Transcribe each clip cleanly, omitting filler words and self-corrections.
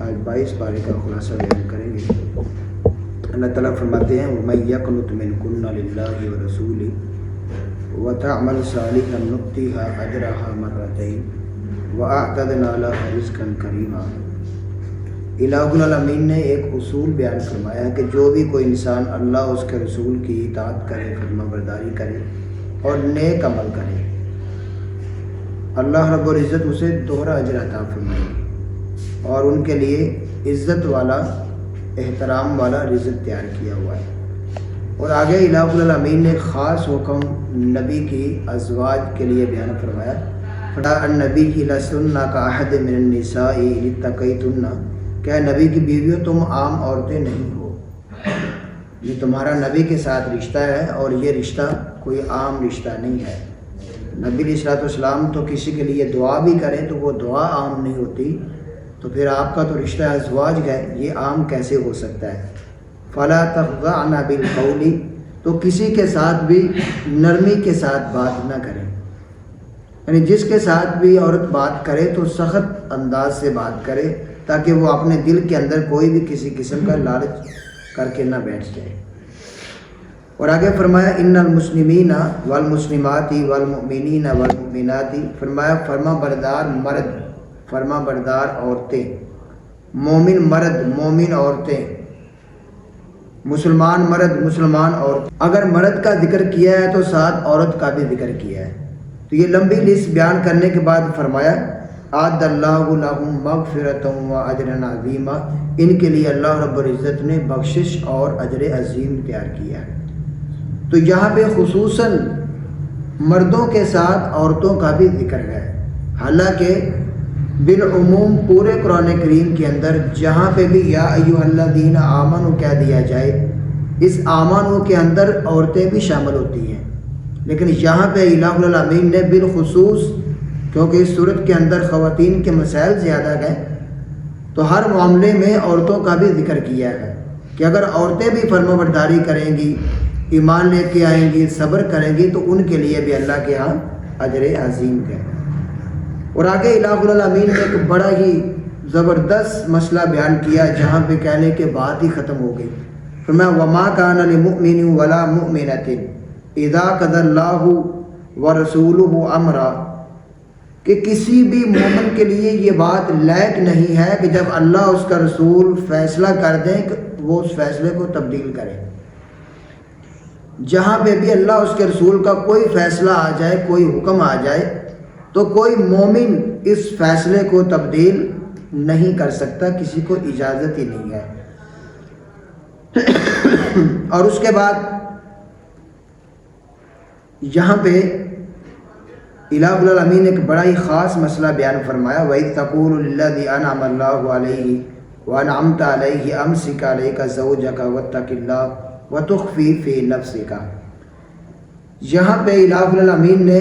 آج 22 پارے کا خلاصہ بیان کریں گے۔ اللہ تعالیٰ فرماتے ہیں وَمَن يَقْنُتْ مِنكُنَّ لِلَّهِ وَرَسُولِهِ وَتَعْمَلْ صَالِحًا نُؤْتِهَا أَجْرَهَا مَرَّتَيْنِ وَأَعْتَدْنَا لَهَا رِزْقًا كَرِيمًا۔ الہ العالمین نے ایک اصول بیان فرمایا کہ جو بھی کوئی انسان اللہ اس کے رسول کی اطاعت کرے، فرما برداری کرے اور نیک عمل کرے، اللہ رب العزت اسے دوہرا اجر عطا فرمائے گی اور ان کے لیے عزت والا، احترام والا رزق تیار کیا ہوا ہے۔ اور آگے الہ العالمین نے خاص حکم نبی کی ازواج کے لیے بیان فرمایا، النبی لستن کاحد من النساء ان اتقیتن، کہ نبی کی بیویوں تم عام عورتیں نہیں ہو، یہ تمہارا نبی کے ساتھ رشتہ ہے اور یہ رشتہ کوئی عام رشتہ نہیں ہے۔ نبی علیہ السلام تو کسی کے لیے دعا بھی کریں تو وہ دعا عام نہیں ہوتی، تو پھر آپ کا تو رشتہ ازواج ہے، یہ عام کیسے ہو سکتا ہے؟ فلا تخضعن بالقول، تو کسی کے ساتھ بھی نرمی کے ساتھ بات نہ کریں، یعنی جس کے ساتھ بھی عورت بات کرے تو سخت انداز سے بات کرے تاکہ وہ اپنے دل کے اندر کوئی بھی کسی قسم کا لالچ کر کے نہ بیٹھ جائے۔ اور آگے فرمایا ان المسلمین والمسلمات والمؤمنین والمؤمنات، فرمایا فرما بردار مرد، فرما بردار عورتیں، مومن مرد، مومن عورتیں، مسلمان مرد، مسلمان عورتیں۔ اگر مرد کا ذکر کیا ہے تو ساتھ عورت کا بھی ذکر کیا ہے، تو یہ لمبی لسٹ بیان کرنے کے بعد فرمایا اعد اللہ لہم مغفرۃ و اجرا عظیما، ان کے لیے اللہ رب العزت نے بخشش اور اجر عظیم تیار کیا ہے۔ تو یہاں پہ خصوصاً مردوں کے ساتھ عورتوں کا بھی ذکر ہے، حالانکہ بالعموم پورے قرآن کریم کے اندر جہاں پہ بھی یا ایھا الذین آمنوا کہہ دیا جائے، اس آمنوا کے اندر عورتیں بھی شامل ہوتی ہیں، لیکن یہاں پہ الہ العالمین نے بالخصوص، کیونکہ اس صورت کے اندر خواتین کے مسائل زیادہ گئے، تو ہر معاملے میں عورتوں کا بھی ذکر کیا ہے کہ اگر عورتیں بھی فرما برداری کریں گی، ایمان لے کے آئیں گی، صبر کریں گی، تو ان کے لیے بھی اللہ کے ہاں اجر عظیم ہے۔ اور آگے الہ العالمین نے ایک بڑا ہی زبردست مسئلہ بیان کیا جہاں پہ کہنے کے بعد ہی ختم ہو گئی۔ فرمایا وما کان لمؤمن ولا مؤمنۃ اذا قضى اللہ ورسولہ امرا، کہ کسی بھی مومن کے لیے یہ بات لائق نہیں ہے کہ جب اللہ اس کا رسول فیصلہ کر دیں کہ وہ اس فیصلے کو تبدیل کرے۔ جہاں پہ بھی اللہ اس کے رسول کا کوئی فیصلہ آ جائے، کوئی حکم آ جائے، تو کوئی مومن اس فیصلے کو تبدیل نہیں کر سکتا، کسی کو اجازت ہی نہیں ہے۔ اور اس کے بعد یہاں پہ الہ العالمین نے ایک بڑا ہی خاص مسئلہ بیان فرمایا وَإِذْ تَقُولُ لِلَّذِي أَنْعَمَ اللَّهُ عَلَيْهِ وَأَنْعَمْتَ عَلَيْهِ أَمْسِكْ عَلَيْكَ زَوْجَكَ وَاتَّقِ اللَّهَ وَتُخْفِي فِي نَفْسِكَ، یہاں پہ الہ العالمین نے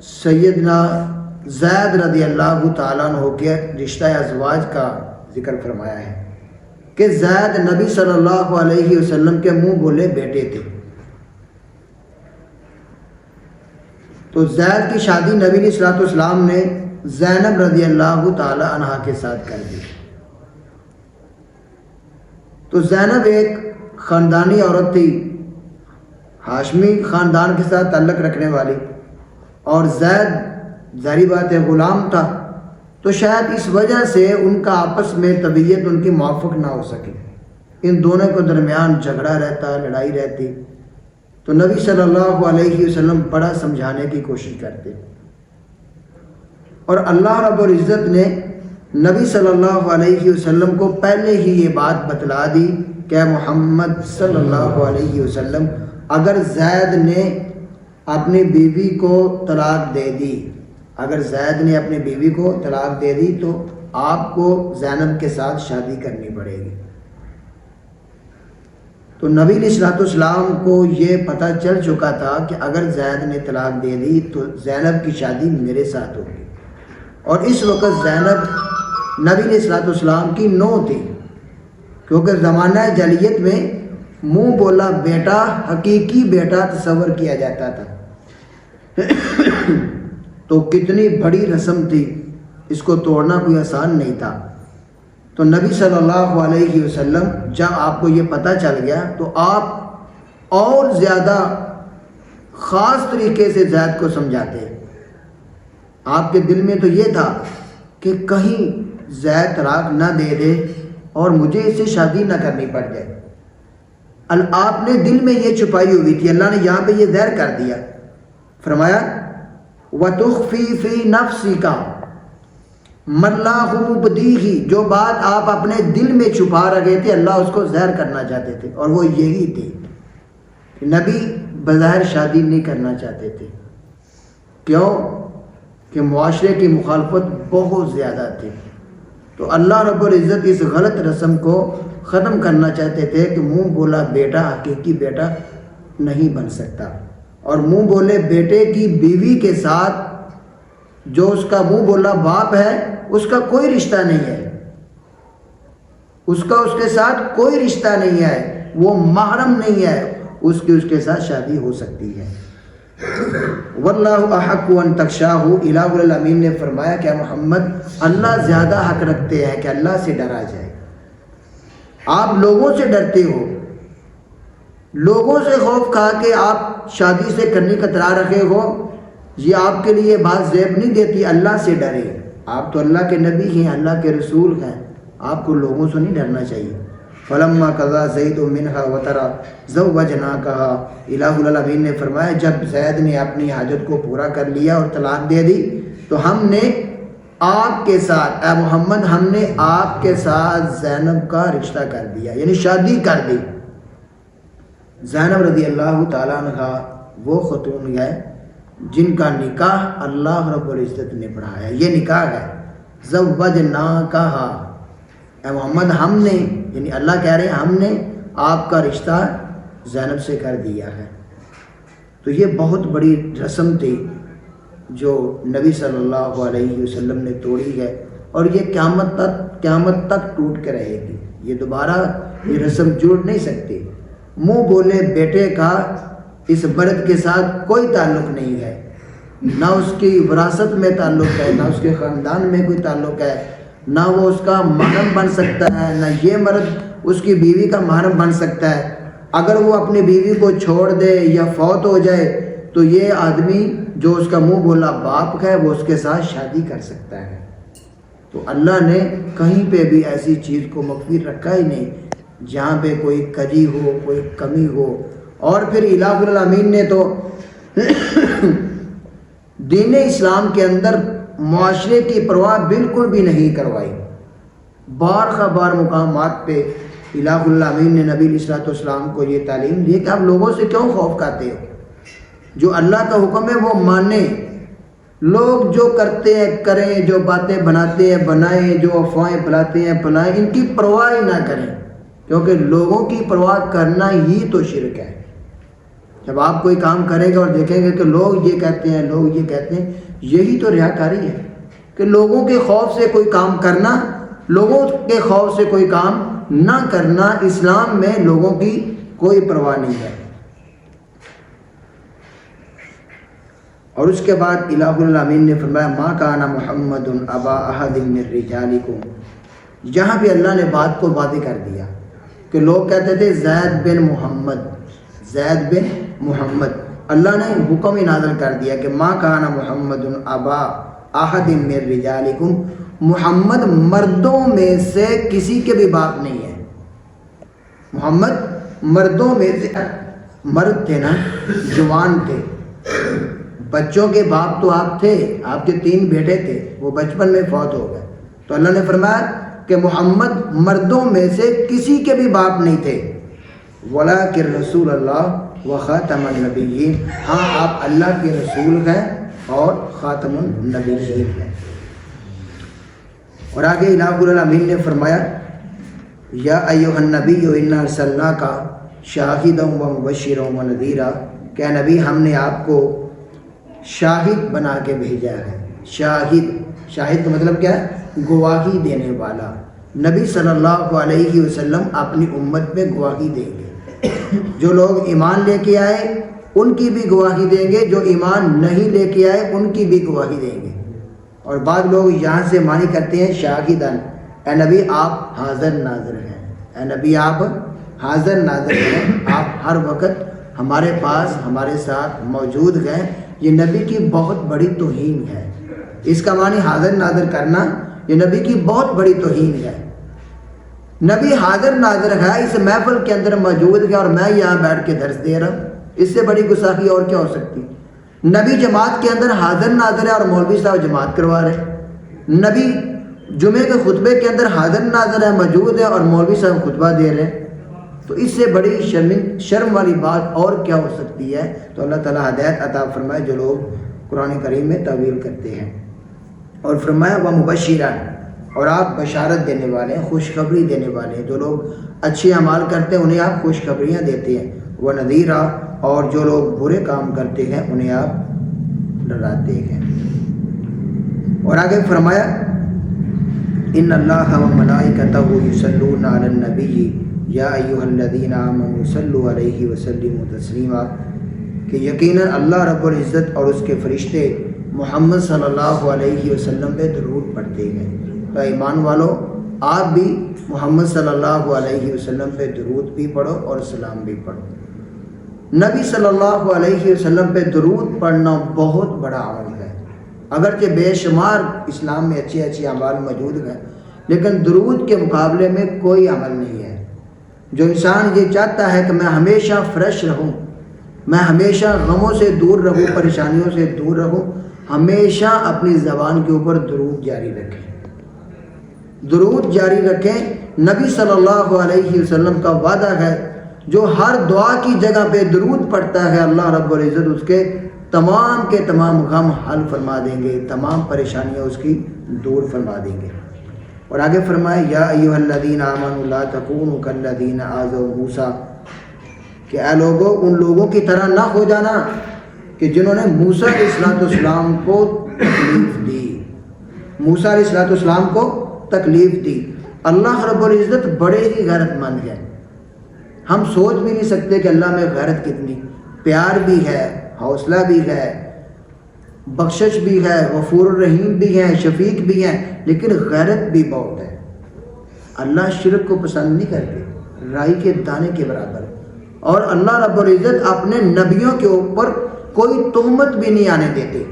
سیدنا زید رضی اللہ تعالیٰ عنہ کے رشتہ ازواج کا ذکر فرمایا ہے کہ زید نبی صلی اللہ علیہ وسلم کے منہ بولے بیٹے تھے، تو زید کی شادی نبی علیہ السلام نے زینب رضی اللہ تعالی عنہا کے ساتھ کر دی۔ تو زینب ایک خاندانی عورت تھی، ہاشمی خاندان کے ساتھ تعلق رکھنے والی، اور زید ظاہری بات ہے غلام تھا، تو شاید اس وجہ سے ان کا آپس میں طبیعت ان کی موافق نہ ہو سکے، ان دونوں کے درمیان جھگڑا رہتا، لڑائی رہتی، تو نبی صلی اللہ علیہ وسلم بڑا سمجھانے کی کوشش کرتے، اور اللہ رب العزت نے نبی صلی اللہ علیہ وسلم کو پہلے ہی یہ بات بتلا دی کہ محمد صلی اللہ علیہ وسلم اگر زید نے اپنی بیوی کو طلاق دے دی، اگر زید نے اپنی بیوی کو طلاق دے دی تو آپ کو زینب کے ساتھ شادی کرنی پڑے گی۔ تو نبی علیہ السلام کو یہ پتہ چل چکا تھا کہ اگر زید نے طلاق دے دی تو زینب کی شادی میرے ساتھ ہوگی، اور اس وقت زینب نبی علیہ السلام کی نو تھی، کیونکہ زمانہ جاہلیت میں منہ بولا بیٹا حقیقی بیٹا تصور کیا جاتا تھا، تو کتنی بڑی رسم تھی، اس کو توڑنا کوئی آسان نہیں تھا۔ تو تو نبی صلی اللہ علیہ وسلم جب آپ کو یہ پتہ چل گیا تو آپ اور زیادہ خاص طریقے سے زید کو سمجھاتے. آپ کے دل میں تو یہ تھا کہ کہیں زید طلاق نہ دے دے اور مجھے اس سے شادی نہ کرنی پڑ جائے. آپ نے دل میں یہ چھپائی ہوئی تھی. اللہ نے یہاں پہ یہ ظاہر کر دیا. فرمایا وَتُخْفِي فِي نَفْسِكَ مَا اللَّهُ مُبْدِيهِ، جو بات آپ اپنے دل میں چھپا رکھے تھے اللہ اس کو ظاہر کرنا چاہتے تھے، اور وہ یہی تھی کہ نبی بظاہر شادی نہیں کرنا چاہتے تھے. کیوں؟ کہ معاشرے کی مخالفت بہت زیادہ تھی. تو اللہ رب العزت اس غلط رسم کو ختم کرنا چاہتے تھے کہ منہ بولا بیٹا حقیقی بیٹا نہیں بن سکتا، اور منہ بولے بیٹے کی بیوی کے ساتھ جو اس کا منہ بولا باپ ہے اس کا کوئی رشتہ نہیں ہے، اس کے ساتھ کوئی رشتہ نہیں ہے، وہ محرم نہیں ہے، اس کے ساتھ شادی ہو سکتی ہے. واللہ احق ان تخشاہ، الہ العالمین نے فرمایا کہ محمد اللہ زیادہ حق رکھتے ہیں کہ اللہ سے ڈرا جائے. آپ لوگوں سے ڈرتے ہو، لوگوں سے خوف کھا کے آپ شادی سے کرنے کا اطراع رکھے ہو، یہ آپ کے لیے بات زیب نہیں دیتی. اللہ سے ڈرے. آپ تو اللہ کے نبی ہیں، اللہ کے رسول ہیں، آپ کو لوگوں سے نہیں ڈرنا چاہیے. فلما قضا زید منها وطرا زوجناکها، الہ العالمین نے فرمایا جب زید نے اپنی حاجت کو پورا کر لیا اور طلاق دے دی تو ہم نے آپ کے ساتھ، اے محمد ہم نے آپ کے ساتھ زینب کا رشتہ کر دیا، یعنی شادی کر دی. زینب رضی اللہ تعالیٰ عنہ وہ خاتون ہے جن کا نکاح اللہ رب العزت نے پڑھایا. یہ نکاح ہے زوجناکہا، اے محمد ہم نے، یعنی اللہ کہہ رہے ہیں ہم نے آپ کا رشتہ زینب سے کر دیا ہے. تو یہ بہت بڑی رسم تھی جو نبی صلی اللہ علیہ وسلم نے توڑی ہے، اور یہ قیامت تک ٹوٹ کے رہے گی. یہ دوبارہ یہ رسم جوڑ نہیں سکتی. منہ بولے بیٹے کا اس مرد کے ساتھ کوئی تعلق نہیں ہے، نہ اس کی وراثت میں تعلق ہے، نہ اس کے خاندان میں کوئی تعلق ہے، نہ وہ اس کا محرم بن سکتا ہے، نہ یہ مرد اس کی بیوی کا محرم بن سکتا ہے. اگر وہ اپنی بیوی کو چھوڑ دے یا فوت ہو جائے تو یہ آدمی جو اس کا منہ بولا باپ ہے وہ اس کے ساتھ شادی کر سکتا ہے. تو اللہ نے کہیں پہ بھی ایسی چیز کو مخفی رکھا ہی نہیں جہاں پہ کوئی کجی ہو، کوئی کمی ہو. اور پھر الہ العالمین نے تو دین اسلام کے اندر معاشرے کی پرواہ بالکل بھی نہیں کروائی. بار خواہ بار مقامات پہ الہ العالمین نے نبی علیہ السلام کو یہ تعلیم دی کہ آپ لوگوں سے کیوں خوف کھاتے ہو، جو اللہ کا حکم ہے وہ مانیں. لوگ جو کرتے ہیں کریں، جو باتیں بناتے ہیں بنائیں، جو افواہیں پھیلاتے ہیں پھیلائیں، ان کی پرواہ ہی نہ کریں، کیونکہ لوگوں کی پرواہ کرنا ہی تو شرک ہے. جب آپ کوئی کام کریں گے اور دیکھیں گے کہ لوگ یہ کہتے ہیں، لوگ یہ کہتے ہیں، یہی تو ریاکاری ہے کہ لوگوں کے خوف سے کوئی کام کرنا، لوگوں کے خوف سے کوئی کام نہ کرنا. اسلام میں لوگوں کی کوئی پرواہ نہیں ہے. اور اس کے بعد الہ العالمین نے فرمایا ما کان محمد ابا احد من رجالکم. جہاں بھی اللہ نے بات کو واضح کر دیا کہ لوگ کہتے تھے زید بن محمد، زید بن محمد. اللہ نے حکم ہی نازل کر دیا کہ ما کان محمد ابا احد من رجالکم، محمد مردوں میں سے کسی کے بھی باپ نہیں ہے. محمد مردوں میں سے، مرد تھے نا، جوان تھے، بچوں کے باپ تو آپ تھے، آپ کے 3 بیٹے تھے، وہ بچپن میں فوت ہو گئے. تو اللہ نے فرمایا کہ محمد مردوں میں سے کسی کے بھی باپ نہیں تھے. وَلَٰكِن رسول اللہ وخاتم النبیین، ہاں آپ اللہ کے رسول ہیں اور خاتم النبیین ہیں. اور آگے الہ العالمین نے فرمایا یا ایھا النبی انا ارسلناک شاہدا ومبشرا ونذیرا، کہ نبی ہم نے آپ کو شاہد بنا کے بھیجا ہے. شاہد کا مطلب کیا ہے؟ گواہی دینے والا. نبی صلی اللہ علیہ وسلم اپنی امت میں گواہی دیں گے. جو لوگ ایمان لے کے آئے ان کی بھی گواہی دیں گے، جو ایمان نہیں لے کے آئے ان کی بھی گواہی دیں گے. اور بعض لوگ یہاں سے معنی کرتے ہیں شاہدن، اے نبی آپ حاضر ناظر ہیں، اے نبی آپ حاضر ناظر ہیں، آپ ہر وقت ہمارے پاس ہمارے ساتھ موجود ہیں۔ یہ نبی کی بہت بڑی توہین ہے، اس کا معنی حاضر ناظر کرنا یہ نبی کی بہت بڑی توہین ہے۔ نبی حاضر ناظر ہے، اس محفل کے اندر موجود ہے اور میں یہاں بیٹھ کے درس دے رہا ہوں، اس سے بڑی گستاخی اور کیا ہو سکتی؟ نبی جماعت کے اندر حاضر ناظر ہے اور مولوی صاحب جماعت کروا رہے ہیں۔ نبی جمعے کے خطبے کے اندر حاضر ناظر ہے، موجود ہے اور مولوی صاحب خطبہ دے رہے ہیں، تو اس سے بڑی شرم والی بات اور کیا ہو سکتی ہے؟ تو اللہ تعالیٰ ہدایت عطا فرمائے جو لوگ قرآن کریم میں تعویل کرتے ہیں۔ اور فرمایا وَمُبَشِّرًا، اور آپ بشارت دینے والے ہیں، خوشخبری دینے والے ہیں، جو لوگ اچھے اعمال کرتے ہیں انہیں آپ خوشخبریاں دیتے ہیں، وَنَذِيرًا، اور جو لوگ برے کام کرتے ہیں انہیں آپ ڈراتے ہیں۔ اور آگے فرمایا ان اللہ وملائکتہ یصلون علی النبی یا ایھا الذین آمنوا صلوا علیہ وسلموا تسلیما، کہ یقیناً اللہ رب العزت اور اس کے فرشتے محمد صلی اللہ علیہ وسلم پہ درود پڑھتے ہیں۔ تو ایمان والو آپ بھی محمد صلی اللہ علیہ وسلم پہ درود بھی پڑھو اور سلام بھی پڑھو۔ نبی صلی اللہ علیہ وسلم پہ درود پڑھنا بہت بڑا عمل ہے، اگرچہ بے شمار اسلام میں اچھے اچھے اعمال موجود ہیں، لیکن درود کے مقابلے میں کوئی عمل نہیں ہے۔ جو انسان یہ چاہتا ہے کہ میں ہمیشہ فریش رہوں، میں ہمیشہ غموں سے دور رہوں، پریشانیوں سے دور رہوں، ہمیشہ اپنی زبان کے اوپر درود جاری رکھیں، درود جاری رکھیں۔ نبی صلی اللہ علیہ وسلم کا وعدہ ہے جو ہر دعا کی جگہ پہ درود پڑھتا ہے اللہ رب العزت اس کے تمام کے تمام غم حل فرما دیں گے، تمام پریشانیاں اس کی دور فرما دیں گے۔ اور آگے فرمائے یا ایھا الذین آمنوا لا تکونوا کالذین آذوا موسیٰ، کہ اے لوگوں ان لوگوں کی طرح نہ ہو جانا کہ جنہوں نے موسیٰ علیہ السلام کو تکلیف دی، موسیٰ علیہ السلام کو تکلیف دی۔ اللہ رب العزت بڑے ہی غیرت مند ہے، ہم سوچ بھی نہیں سکتے کہ اللہ میں غیرت کتنی، پیار بھی ہے، حوصلہ بھی ہے، بخشش بھی ہے، غفور الرحیم بھی ہے، شفیق بھی ہے، لیکن غیرت بھی بہت ہے۔ اللہ شرک کو پسند نہیں کرتے، رائی کے دانے کے برابر، اور اللہ رب العزت اپنے نبیوں کے اوپر کوئی تہمت بھی نہیں آنے دیتے،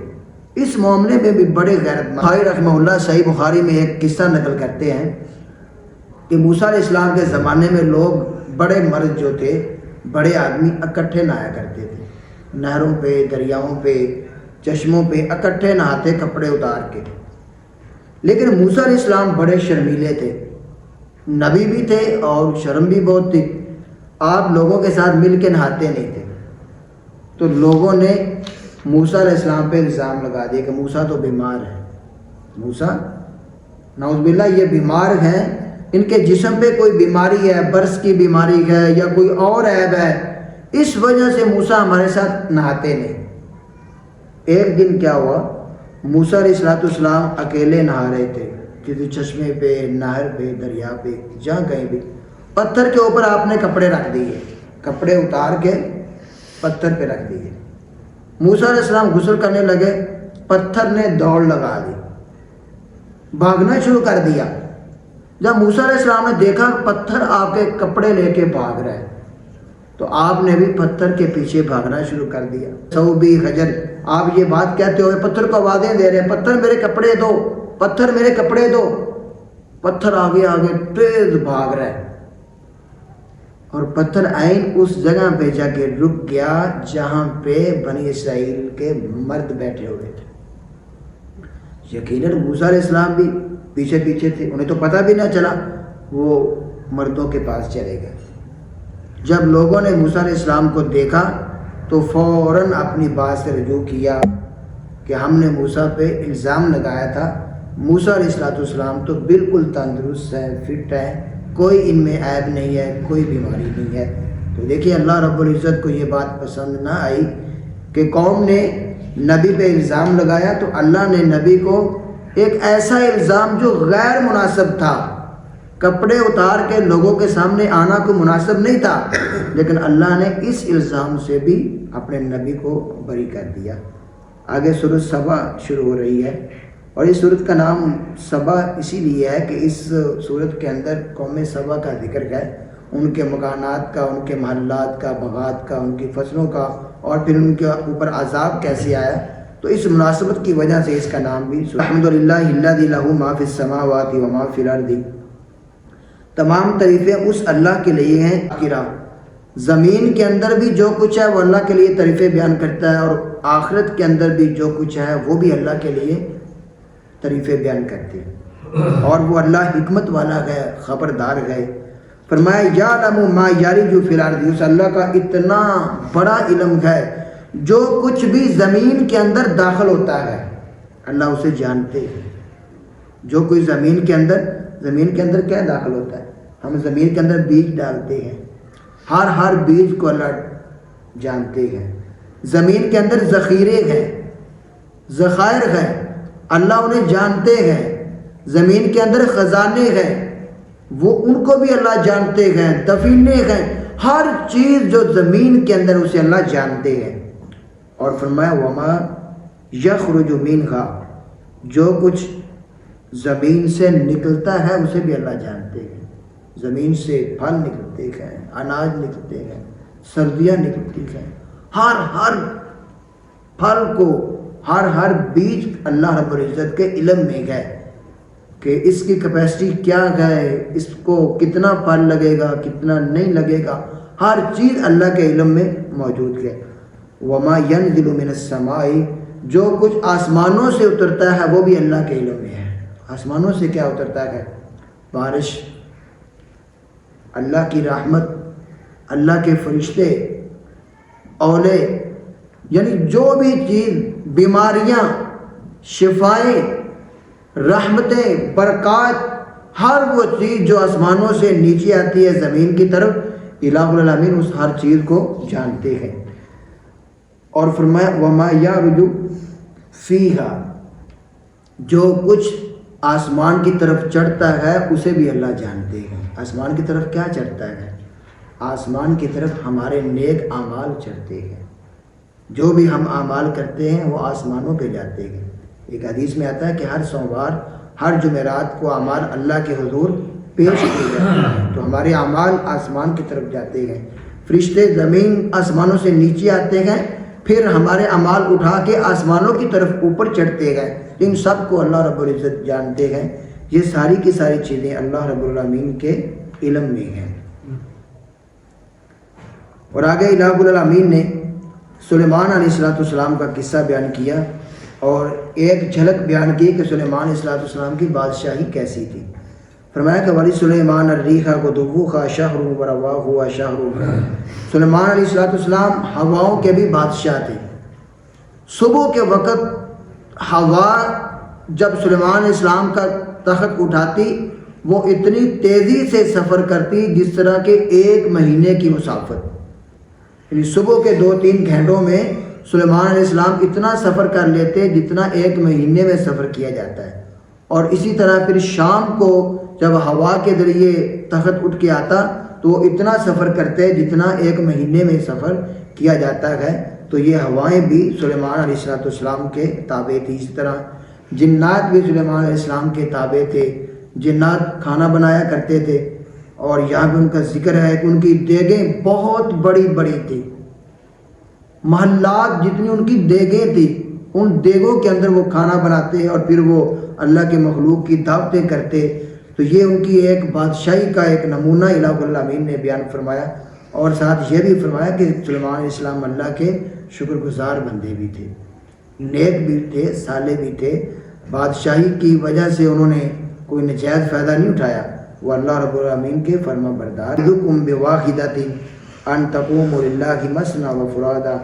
اس معاملے میں بھی بڑے غیرت مند۔ بخاری رحمہ اللہ صحیح بخاری میں ایک قصہ نقل کرتے ہیں کہ موسیٰ علیہ السلام کے زمانے میں لوگ بڑے مرد جو تھے، بڑے آدمی اکٹھے نہایا کرتے تھے، نہروں پہ، دریاؤں پہ، چشموں پہ اکٹھے نہاتے کپڑے اتار کے، لیکن موسیٰ علیہ السلام بڑے شرمیلے تھے، نبی بھی تھے اور شرم بھی بہت تھی، آپ لوگوں کے ساتھ مل کے نہاتے نہیں تھے۔ تو لوگوں نے موسیٰ علیہ السلام پہ الزام لگا دیا کہ موسیٰ تو بیمار ہے، موسیٰ نعوذ باللہ یہ بیمار ہیں، ان کے جسم پہ کوئی بیماری ہے، برس کی بیماری ہے یا کوئی اور عیب ہے، اس وجہ سے موسیٰ ہمارے ساتھ نہاتے نہیں۔ ایک دن کیا ہوا، موسیٰ علیہ السلام اکیلے نہا رہے تھے، کسی چشمے پہ، نہر پہ، دریا پہ، جہاں کہیں بھی، پتھر کے اوپر آپ نے کپڑے رکھ دیے، کپڑے اتار کے پتھر پہ رکھ دیے۔ موسیٰ علیہ السلام غسل کرنے لگے، پتھر نے دوڑ لگا دی، بھاگنا شروع کر دیا۔ جب موسیٰ علیہ السلام نے دیکھا پتھر آپ کے کپڑے لے کے بھاگ رہا ہے، تو آپ نے بھی پتھر کے پیچھے بھاگنا شروع کر دیا۔ صوبی حجر، آپ یہ بات کہتے ہوئے پتھر کو آوازیں دے رہے ہیں، پتھر میرے کپڑے دو، پتھر میرے کپڑے دو۔ پتھر آگے آگے تیز بھاگ رہا ہے، اور پتھر عین اس جگہ پہ جا کے رک گیا جہاں پہ بنی اسرائیل کے مرد بیٹھے ہوئے تھے۔ یقیناً موسیٰ علیہ السلام بھی پیچھے پیچھے تھے، انہیں تو پتہ بھی نہ چلا، وہ مردوں کے پاس چلے گئے۔ جب لوگوں نے موسیٰ علیہ السلام کو دیکھا تو فوراً اپنی بات سے رجوع کیا کہ ہم نے موسیٰ پہ الزام لگایا تھا، موسیٰ علیہ السلام تو بالکل تندرست ہے، فٹ ہے، کوئی ان میں عیب نہیں ہے، کوئی بیماری نہیں ہے۔ تو دیکھیے اللہ رب العزت کو یہ بات پسند نہ آئی کہ قوم نے نبی پہ الزام لگایا، تو اللہ نے نبی کو ایک ایسا الزام جو غیر مناسب تھا، کپڑے اتار کے لوگوں کے سامنے آنا کوئی مناسب نہیں تھا، لیکن اللہ نے اس الزام سے بھی اپنے نبی کو بری کر دیا۔ آگے سورۃ سبا شروع ہو رہی ہے، اور اس صورت کا نام سبا اسی لیے ہے کہ اس صورت کے اندر قوم سبا کا ذکر ہے، ان کے مکانات کا، ان کے محلات کا، باغات کا، ان کی فصلوں کا، اور پھر ان کے اوپر عذاب کیسے آیا، تو اس مناسبت کی وجہ سے اس کا نام بھی الحمدللہ الذی لہ ما فی السماوات و ما فی الارض، تمام تعریفیں اس اللہ کے لیے ہیں۔ زمین کے اندر بھی جو کچھ ہے وہ اللہ کے لیے تعریفیں بیان کرتا ہے، اور آخرت کے اندر بھی جو کچھ ہے وہ بھی اللہ کے لیے تعریفیں بیان کرتے ہیں، اور وہ اللہ حکمت والا ہے، خبردار ہے۔ فرمایا یعلم ما یلج فی الارض، اس اللہ کا اتنا بڑا علم ہے جو کچھ بھی زمین کے اندر داخل ہوتا ہے اللہ اسے جانتے ہیں۔ جو کوئی زمین کے اندر کیا داخل ہوتا ہے، ہم زمین کے اندر بیج ڈالتے ہیں، ہر بیج کو اللہ جانتے ہیں۔ زمین کے اندر ذخیرے ہیں، ذخائر ہیں، اللہ انہیں جانتے ہیں۔ زمین کے اندر خزانے ہیں، وہ ان کو بھی اللہ جانتے ہیں۔ دفینے ہیں، ہر چیز جو زمین کے اندر اسے اللہ جانتے ہیں۔ اور فرمایا وما یخرج منہا، جو کچھ زمین سے نکلتا ہے اسے بھی اللہ جانتے ہیں۔ زمین سے پھل نکلتے ہیں، اناج نکلتے ہیں، سبزیاں نکلتی ہیں، ہر پھل کو، ہر بیج اللہ رب العزت کے علم میں ہے کہ اس کی کیپیسٹی کیا ہے، اس کو کتنا پھل لگے گا، کتنا نہیں لگے گا، ہر چیز اللہ کے علم میں موجود ہے۔ وما ينزل من السماء، جو کچھ آسمانوں سے اترتا ہے وہ بھی اللہ کے علم میں ہے۔ آسمانوں سے کیا اترتا ہے؟ بارش، اللہ کی رحمت، اللہ کے فرشتے، اولے، یعنی جو بھی چیز، بیماریاں، شفائیں، رحمتیں، برکات، ہر وہ چیز جو آسمانوں سے نیچے آتی ہے زمین کی طرف، الہ العالمین اس ہر چیز کو جانتے ہیں۔ اور فرمایا وما یعرج فیہا، جو کچھ آسمان کی طرف چڑھتا ہے اسے بھی اللہ جانتے ہیں۔ آسمان کی طرف کیا چڑھتا ہے؟ آسمان کی طرف ہمارے نیک اعمال چڑھتے ہیں۔ جو بھی ہم اعمال کرتے ہیں وہ آسمانوں پہ جاتے ہیں۔ ایک حدیث میں آتا ہے کہ ہر سوموار، ہر جمعرات کو اعمال اللہ کے حضور پیش کیے جاتے ہیں، تو ہمارے اعمال آسمان کی طرف جاتے ہیں۔ فرشتے زمین آسمانوں سے نیچے آتے ہیں، پھر ہمارے اعمال اٹھا کے آسمانوں کی طرف اوپر چڑھتے گئے۔ ان سب کو اللہ رب العزت جانتے ہیں۔ یہ ساری کی ساری چیزیں اللہ رب العالمین کے علم میں ہیں۔ اور آگے الہ العالمین نے سلیمان علیہ السلام کا قصہ بیان کیا، اور ایک جھلک بیان کی کہ سلیمان علیہ السلام کی بادشاہی کیسی تھی۔ فرمایا کہ ولی سلیمان الریح غدوها شہر ورواحها شہر، سلیمان علیہ السلام ہواؤں کے بھی بادشاہ تھے۔ صبح کے وقت ہوا جب سلیمان علیہ السلام کا تخت اٹھاتی، وہ اتنی تیزی سے سفر کرتی جس طرح کہ 1 مہینے کی مسافت، یعنی صبح کے 2-3 گھنٹوں میں سلیمان علیہ السلام اتنا سفر کر لیتے جتنا 1 مہینے میں سفر کیا جاتا ہے۔ اور اسی طرح پھر شام کو جب ہوا کے ذریعے تخت اٹھ کے آتا تو وہ اتنا سفر کرتے جتنا 1 مہینے میں سفر کیا جاتا ہے۔ تو یہ ہوائیں بھی سلیمان علیہ السلام کے تابع تھی۔ اسی طرح جنات بھی سلیمان علیہ السلام کے تابع تھے۔ جنات کھانا بنایا کرتے تھے، اور یہاں پہ ان کا ذکر ہے کہ ان کی دیگیں بہت بڑی بڑی تھی، محلات جتنی ان کی دیگیں تھی، ان دیگوں کے اندر وہ کھانا بناتے اور پھر وہ اللہ کے مخلوق کی دعوتیں کرتے۔ تو یہ ان کی ایک بادشاہی کا ایک نمونہ الہ العالمین نے بیان فرمایا، اور ساتھ یہ بھی فرمایا کہ سلیمان علیہ السلام اللہ کے شکر گزار بندے بھی تھے، نیک بھی تھے، صالح بھی تھے۔ بادشاہی کی وجہ سے انہوں نے کوئی نجائز فائدہ نہیں اٹھایا، وہ اللہ رب العالمین کے فرما بردار۔ یعظکم بواحدۃ ان تقوموا للہ مثنی وفرادا،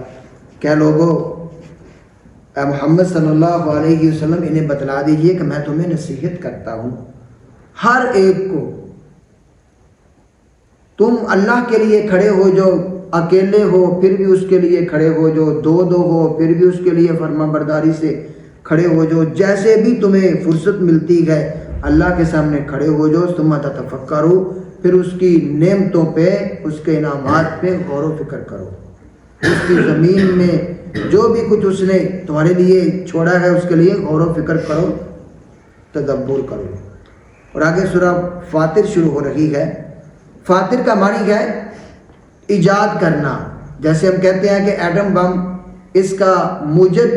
کیا لوگو اے محمد صلی اللہ علیہ وسلم انہیں بتلا دیجئے کہ میں تمہیں نصیحت کرتا ہوں، ہر ایک کو تم اللہ کے لیے کھڑے ہو، جو اکیلے ہو پھر بھی اس کے لیے کھڑے ہو، جو دو ہو پھر بھی اس کے لیے فرما برداری سے کھڑے ہو، جو جیسے بھی تمہیں فرصت ملتی ہے اللہ کے سامنے کھڑے ہو جو، ثم تتفکروا، پھر اس کی نعمتوں پہ، اس کے انعامات پہ غور و فکر کرو، اس کی زمین میں جو بھی کچھ اس نے تمہارے لیے چھوڑا ہے اس کے لیے غور و فکر کرو، تدبر کرو۔ اور آگے سورہ فاطر شروع ہو رہی ہے۔ فاطر کا معنی ہے ایجاد کرنا۔ جیسے ہم کہتے ہیں کہ ایٹم بم، اس کا موجد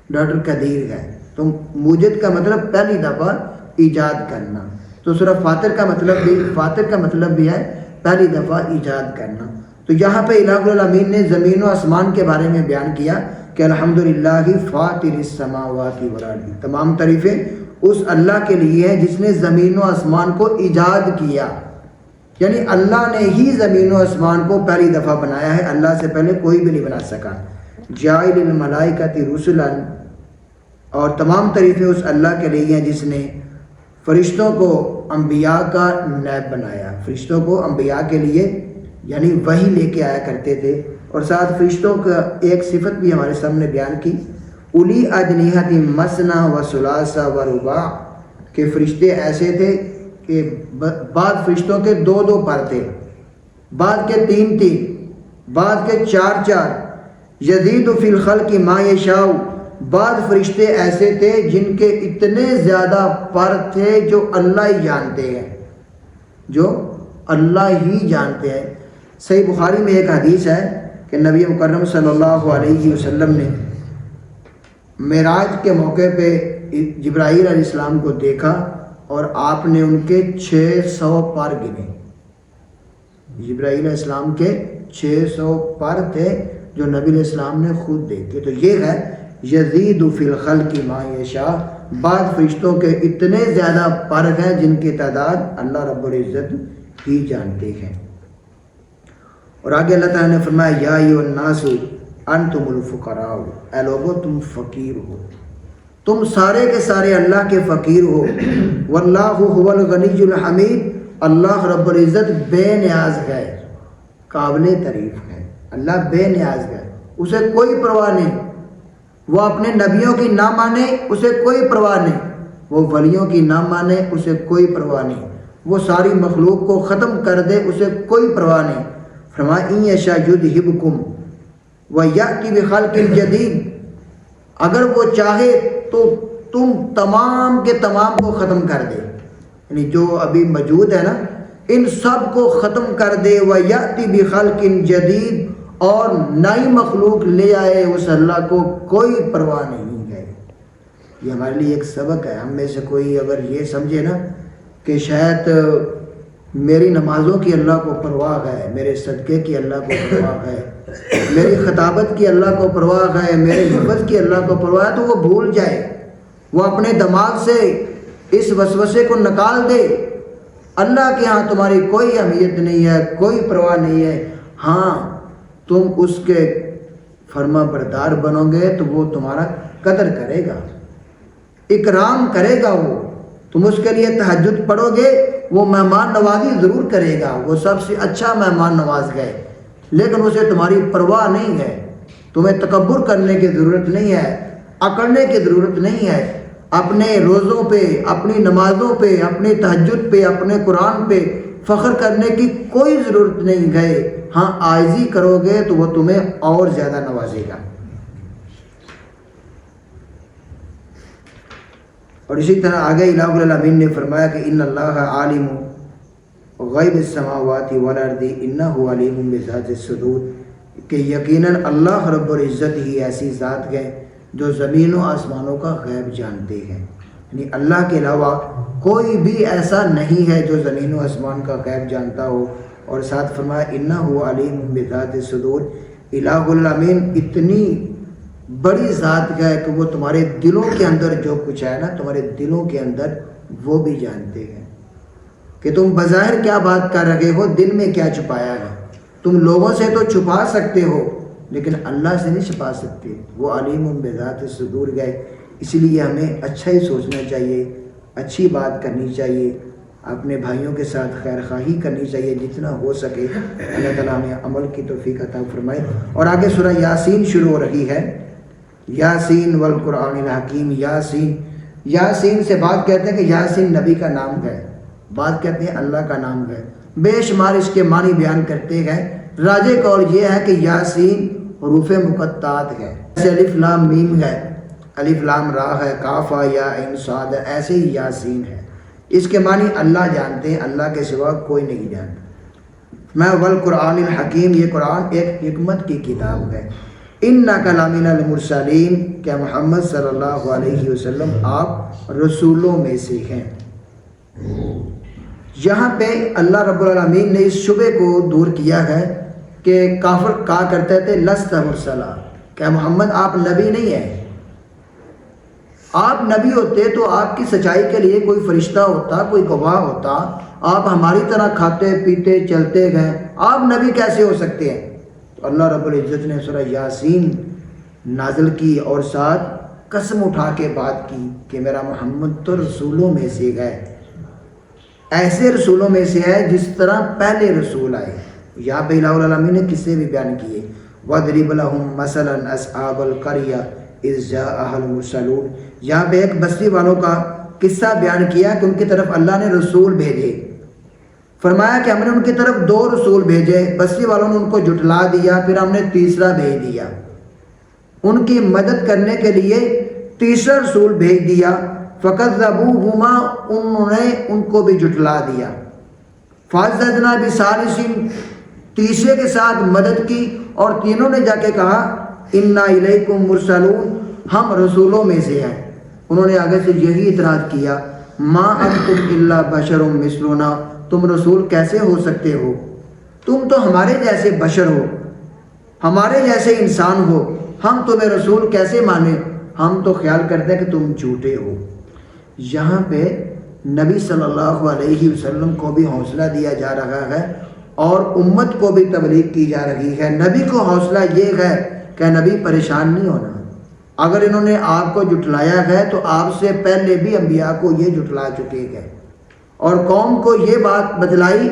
ڈاکٹر قدیر ہے، تو موجد کا مطلب پہلی دفعہ ایجاد کرنا، تو سورہ فاطر کا مطلب بھی ہے پہلی دفعہ ایجاد کرنا۔ تو یہاں پہ الہ العالمین نے زمین و آسمان کے بارے میں بیان کیا کہ الحمدللہ فاطر السماوات والارض، تمام تعریفیں اس اللہ کے لیے ہیں جس نے زمین و آسمان کو ایجاد کیا، یعنی اللہ نے ہی زمین و آسمان کو پہلی دفعہ بنایا ہے، اللہ سے پہلے کوئی بھی نہیں بنا سکا۔ جاعل الملائکۃ رسلا، اور تمام تعریفیں اس اللہ کے لیے ہیں جس نے فرشتوں کو انبیاء کا نائب بنایا۔ فرشتوں کو انبیاء کے لیے یعنی وحی لے کے آیا کرتے تھے، اور ساتھ فرشتوں کا ایک صفت بھی ہمارے سامنے بیان کی، اولی اجنحۃ مثنی و ثلاث و رباع، کہ فرشتے ایسے تھے کہ بعض فرشتوں کے 2 پر تھے، بعض کے 3، بعض کے 4، یزید فی الخلق ما یشاء، بعض فرشتے ایسے تھے جن کے اتنے زیادہ پر تھے جو اللہ ہی جانتے ہیں، جو اللہ ہی جانتے ہیں۔ صحیح بخاری میں ایک حدیث ہے کہ نبی مکرم صلی اللہ علیہ وسلم نے معراج کے موقع پہ جبرائیل علیہ السلام کو دیکھا اور آپ نے ان کے 600 پر گنے۔ جبرائیل علیہ السلام کے 600 پر تھے جو نبی علیہ السلام نے خود دیکھے۔ تو یہ ہے یزید فی الخلق ما یشاء، بعض فرشتوں کے اتنے زیادہ پر ہیں جن کی تعداد اللہ رب العزت ہی جانتے ہیں۔ اور آگے اللہ تعالیٰ نے فرمایا یا ایھا الناس انتم الفقراء، اے لوگو تم فقیر ہو، تم سارے کے سارے اللہ کے فقیر ہو۔ واللہ هو الغنی الحمید، اللہ رب العزت بے نیاز ہے، قابل تعریف ہے۔ اللہ بے نیاز ہے، اسے کوئی پرواہ نہیں، وہ اپنے نبیوں کی نہ مانے اسے کوئی پرواہ نہیں، وہ ولیوں کی نہ مانے اسے کوئی پرواہ نہیں، وہ ساری مخلوق کو ختم کر دے اسے کوئی پرواہ نہیں۔ فرمایا ان یشاء یذھبکم ویأتی بخلق جدید، اگر وہ چاہے تو تم تمام کے تمام کو ختم کر دے، یعنی جو ابھی موجود ہے نا ان سب کو ختم کر دے، ویأتی بخلق جدید، اور نئی مخلوق لے آئے، اس اللہ کو کوئی پرواہ نہیں ہے۔ یہ ہمارے لیے ایک سبق ہے۔ ہم میں سے کوئی اگر یہ سمجھے نا کہ شاید میری نمازوں کی اللہ کو پرواہ ہے، میرے صدقے کی اللہ کو پرواہ ہے، میری خطابت کی اللہ کو پرواہ ہے، میرے حفظ کی اللہ کو پرواہ ہے، تو وہ بھول جائے، وہ اپنے دماغ سے اس وسوسے کو نکال دے۔ اللہ کے ہاں تمہاری کوئی اہمیت نہیں ہے، کوئی پرواہ نہیں ہے۔ ہاں تم اس کے فرما بردار بنو گے تو وہ تمہارا قدر کرے گا، اکرام کرے گا، وہ تم اس کے لیے تہجد پڑھو گے، وہ مہمان نوازی ضرور کرے گا، وہ سب سے اچھا مہمان نواز ہے، لیکن اسے تمہاری پرواہ نہیں ہے۔ تمہیں تکبر کرنے کی ضرورت نہیں ہے، اکڑنے کی ضرورت نہیں ہے، اپنے روزوں پہ، اپنی نمازوں پہ، اپنی تہجد پہ، اپنے قرآن پہ فخر کرنے کی کوئی ضرورت نہیں ہے۔ ہاں عاجزی کرو گے تو وہ تمہیں اور زیادہ نوازے گا۔ اور اسی طرح آگے الہ العالمین نے فرمایا کہ ان اللہ عالم غیب السماوات والارض انہ علیم بذات الصدور، کہ یقیناً اللہ رب العزت ہی ایسی ذات ہے جو زمین و آسمانوں کا غیب جانتے ہیں، یعنی اللہ کے علاوہ کوئی بھی ایسا نہیں ہے جو زمین و آسمان کا غیب جانتا ہو۔ اور ساتھ فرمایا انہ علیم بذات الصدور، الہ العالمین اتنی بڑی ذات ہے کہ وہ تمہارے دلوں کے اندر جو کچھ ہے نا، تمہارے دلوں کے اندر وہ بھی جانتے ہیں کہ تم بظاہر کیا بات کر رہے ہو، دل میں کیا چھپایا ہے۔ تم لوگوں سے تو چھپا سکتے ہو لیکن اللہ سے نہیں چھپا سکتے، وہ علیم بذات الصدور گئے۔ اسی لیے ہمیں اچھا ہی سوچنا چاہیے، اچھی بات کرنی چاہیے، اپنے بھائیوں کے ساتھ خیر خواہی کرنی چاہیے جتنا ہو سکے۔ اللہ تعالیٰ ہمیں عمل کی توفیق عطا فرمائے۔ اور آگے سورہ یاسین شروع ہو رہی ہے، یاسین والقرآن الحکیم۔ یاسین سے بعض کہتے ہیں کہ یاسین نبی کا نام ہے، بعض کہتے ہیں اللہ کا نام ہے، بے شمار اس کے معنی بیان کرتے ہیں۔ راجح قول یہ ہے کہ یاسین حروف مقطعات ہے، جیسے الف لام میم ہے، الف لام را ہے، کاف یا عین صاد ہے، ایسے ہی یاسین ہے. اس کے معنی اللہ جانتے ہیں، اللہ کے سوا کوئی نہیں جانتا. میں والقرآن الحکیم، یہ قرآن ایک حکمت کی کتاب ہے. انک لمن المرسلین، کہ محمد صلی اللہ علیہ وسلم آپ رسولوں میں سے ہیں. یہاں پہ اللہ رب العالمین نے اس شبے کو دور کیا ہے کہ کافر کہا کرتے تھے لست مرسلا، کہ محمد آپ نبی نہیں ہیں. آپ نبی ہوتے تو آپ کی سچائی کے لیے کوئی فرشتہ ہوتا، کوئی گواہ ہوتا. آپ ہماری طرح کھاتے پیتے چلتے گئے، آپ نبی کیسے ہو سکتے ہیں؟ تو اللہ رب العزت نے سورہ یاسین نازل کی اور ساتھ قسم اٹھا کے بات کی کہ میرا محمد تو رسولوں میں سے گئے، ایسے رسولوں میں سے ہے جس طرح پہلے رسول آئے. یہاں پہ الہ العالمین نے قصے بھی بیان کیے. وَاضْرِبْ لَهُمْ مَثَلًا أَصْحَابَ الْقَرْيَةِ إِذْ جَاءَهَا الْمُرْسَلُونَ. یہاں پہ ایک بستی والوں کا قصہ بیان کیا کہ ان کی طرف اللہ نے رسول بھیجے. فرمایا کہ ہم نے ان کی طرف 2 رسول بھیجے، بستی والوں نے ان کو جھٹلا دیا، پھر ہم نے تیسرا بھیج دیا. ان کی مدد کرنے کے لیے تیسرا رسول بھیج دیا. فَكَذَّبُوهُمَا، انہوں نے ان کو بھی جھٹلا دیا. فَعَزَّزْنَا بِثَالِثٍ، تیسرے کے ساتھ مدد کی اور تینوں نے جا کے کہا اِنَّا إِلَيْكُمْ مُرْسَلُونَ، ہم رسولوں میں سے ہیں. انہوں نے آگے سے یہی اعتراض کیا مَا أَنْتُمْ إِلَّا بَشَرٌ مِثْلُنَا، تم رسول کیسے ہو سکتے ہو؟ تم تو ہمارے جیسے بشر ہو، ہمارے جیسے انسان ہو، ہم تمہیں رسول کیسے مانیں؟ ہم تو خیال کرتے ہیں کہ تم جھوٹے ہو. یہاں پہ نبی صلی اللہ علیہ وسلم کو بھی حوصلہ دیا جا رہا ہے اور امت کو بھی تبلیغ کی جا رہی ہے. نبی کو حوصلہ یہ ہے کہ نبی پریشان نہیں ہونا. اگر انہوں نے آپ کو جھٹلایا ہے تو آپ سے پہلے بھی انبیاء کو یہ جھٹلا چکے گئے، اور قوم کو یہ بات بتلائی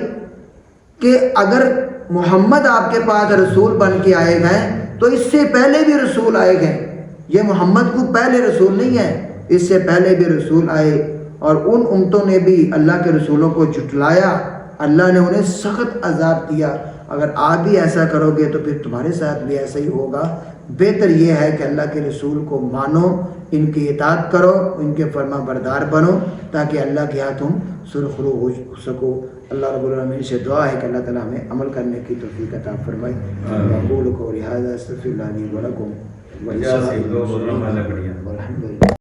کہ اگر محمد آپ کے پاس رسول بن کے آئے گئے تو اس سے پہلے بھی رسول آئے گئے. یہ محمد کو پہلے رسول نہیں ہے، اس سے پہلے بھی رسول آئے اور ان امتوں نے بھی اللہ کے رسولوں کو جھٹلایا. اللہ نے انہیں سخت عذاب دیا. اگر آپ بھی ایسا کرو گے تو پھر تمہارے ساتھ بھی ایسا ہی ہوگا. بہتر یہ ہے کہ اللہ کے رسول کو مانو، ان کی اطاعت کرو، ان کے فرما بردار بنو تاکہ اللہ کے ہاں تم سرخرو ہو سکو. اللہ رب العالمین سے دعا ہے کہ اللہ تعالیٰ ہمیں عمل کرنے کی توفیق عطا فرمائے. اقول قولی ھذا استغفر اللہ لی ولکم.